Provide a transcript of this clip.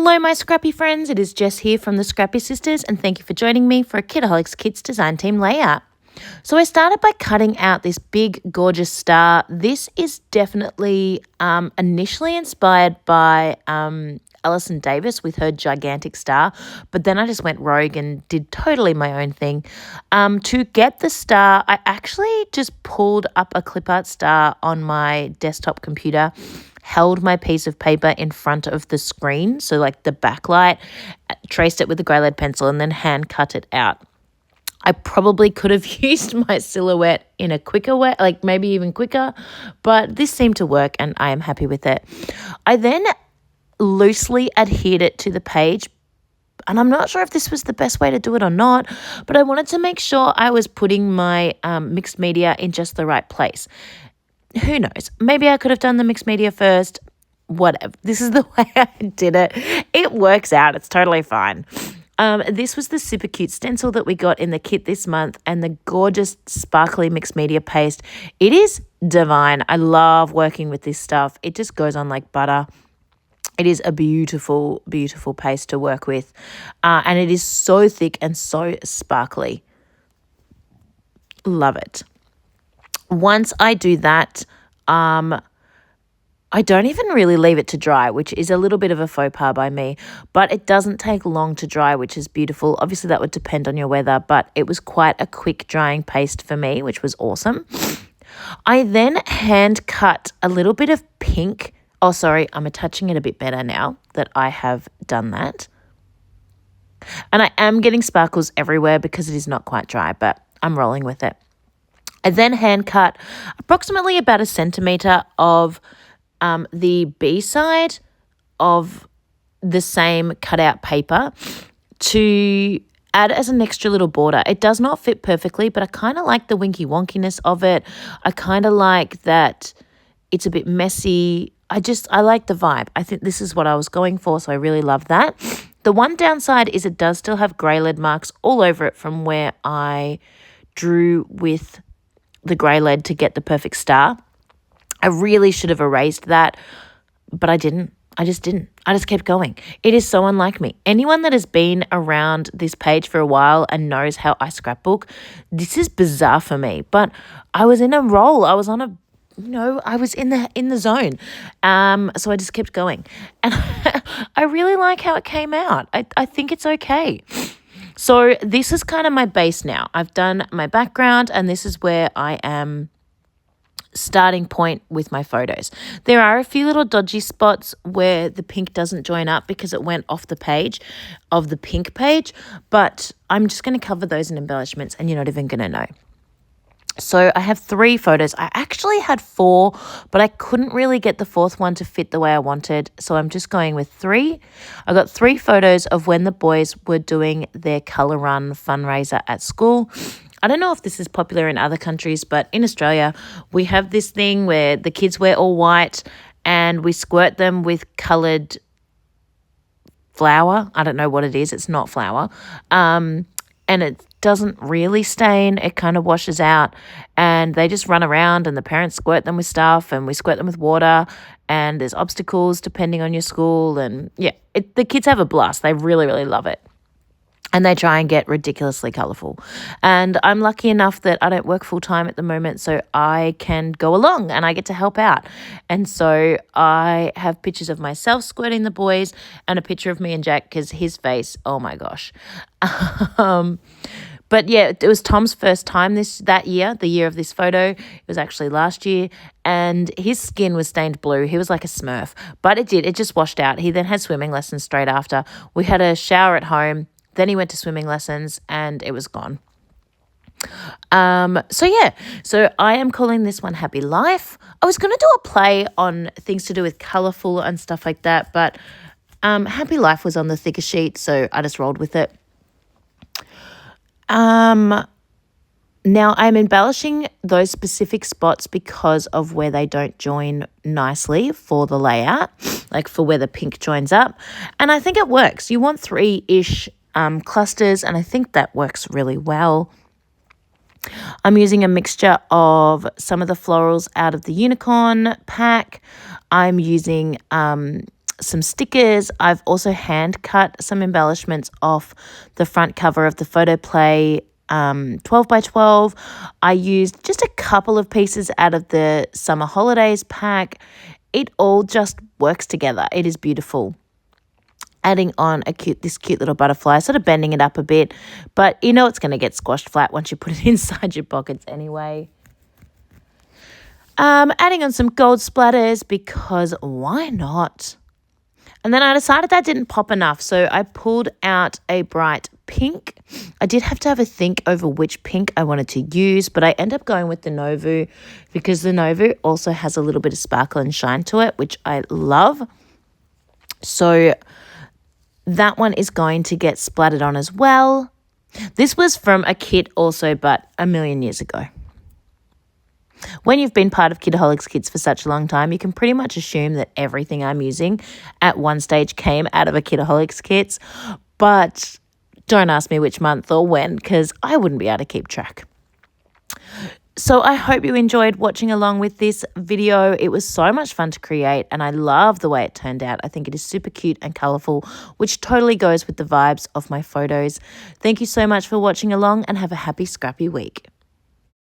Hello, my scrappy friends. It is Jess here from the Scrappy Sisters, and thank you for joining me for a Kitaholic Kits design team layout. So I started by cutting out this big, gorgeous star. This is definitely initially inspired by Alison Davis with her gigantic star, but then I just went rogue and did totally my own thing. To get the star, I actually just pulled up a clip art star on my desktop computer, held my piece of paper in front of the screen, so like the backlight, traced it with a grey lead pencil, and then hand cut it out. I probably could have used my silhouette in a quicker way, like maybe even quicker, but this seemed to work and I am happy with it. I then loosely adhered it to the page, and I'm not sure if this was the best way to do it or not, but I wanted to make sure I was putting my mixed media in just the right place. Who knows? Maybe I could have done the mixed media first. Whatever. This is the way I did it. It works out. It's totally fine. This was the super cute stencil that we got in the kit this month, and the gorgeous sparkly mixed media paste. It is divine. I love working with this stuff. It just goes on like butter. It is a beautiful, beautiful paste to work with, and it is so thick and so sparkly. Love it. Once I do that, I don't even really leave it to dry, which is a little bit of a faux pas by me, but it doesn't take long to dry, which is beautiful. Obviously, that would depend on your weather, but it was quite a quick drying paste for me, which was awesome. I then hand cut a little bit of pink. Oh, sorry, I'm attaching it a bit better now that I have done that. And I am getting sparkles everywhere because it is not quite dry, but I'm rolling with it. I then hand cut approximately about 1 centimetre of the B side of the same cutout paper to add as an extra little border. It does not fit perfectly, but I kind of like the winky wonkiness of it. I kind of like that it's a bit messy. I like the vibe. I think this is what I was going for, so I really love that. The one downside is it does still have grey lead marks all over it from where I drew with the grey lead to get the perfect star. I really should have erased that, but I didn't. I just didn't. I just kept going. It is so unlike me. Anyone that has been around this page for a while and knows how I scrapbook, this is bizarre for me, but I was in a roll. I was on a, I was in the zone. So I just kept going. And I really like how it came out. I think it's okay. So this is kind of my base now. I've done my background, and this is where I am starting point with my photos. There are a few little dodgy spots where the pink doesn't join up because it went off the page of the pink page, but I'm just going to cover those in embellishments and you're not even going to know. So I have 3 photos. I actually had 4, but I couldn't really get the 4th one to fit the way I wanted. So I'm just going with 3. I got 3 photos of when the boys were doing their colour run fundraiser at school. I don't know if this is popular in other countries, but in Australia, we have this thing where the kids wear all white and we squirt them with coloured flour. I don't know what it is. It's not flour. And it doesn't really stain. It kind of washes out, and they just run around and the parents squirt them with stuff and we squirt them with water, and there's obstacles depending on your school, and yeah, the kids have a blast. They really, really love it. And they try and get ridiculously colourful. And I'm lucky enough that I don't work full-time at the moment, so I can go along and I get to help out. And so I have pictures of myself squirting the boys and a picture of me and Jack because his face, oh my gosh. But yeah, it was Tom's first time that year, the year of this photo. It was actually last year, and his skin was stained blue. He was like a Smurf, but it just washed out. He then had swimming lessons straight after. We had a shower at home. Then he went to swimming lessons and it was gone. So I am calling this one Happy Life. I was going to do a play on things to do with colourful and stuff like that, but Happy Life was on the thicker sheet, so I just rolled with it. Now I'm embellishing those specific spots because of where they don't join nicely for the layout, like for where the pink joins up. And I think it works. You want 3-ish clusters, and I think that works really well. I'm using a mixture of some of the florals out of the unicorn pack. I'm using some stickers. I've also hand cut some embellishments off the front cover of the Photo Play 12 by 12. I used just a couple of pieces out of the Summer Holidays pack. It all just works together. It is beautiful. Adding on this cute little butterfly, sort of bending it up a bit, but you know it's going to get squashed flat once you put it inside your pockets anyway. Adding on some gold splatters because why not? And then I decided that didn't pop enough, so I pulled out a bright pink. I did have to have a think over which pink I wanted to use, but I ended up going with the Novu because the Novu also has a little bit of sparkle and shine to it, which I love. So that one is going to get splattered on as well. This was from a kit also, but a million years ago. When you've been part of Kitaholic Kits for such a long time, you can pretty much assume that everything I'm using at one stage came out of a Kitaholic Kits, but don't ask me which month or when because I wouldn't be able to keep track. So I hope you enjoyed watching along with this video. It was so much fun to create and I love the way it turned out. I think it is super cute and colourful, which totally goes with the vibes of my photos. Thank you so much for watching along and have a happy scrappy week.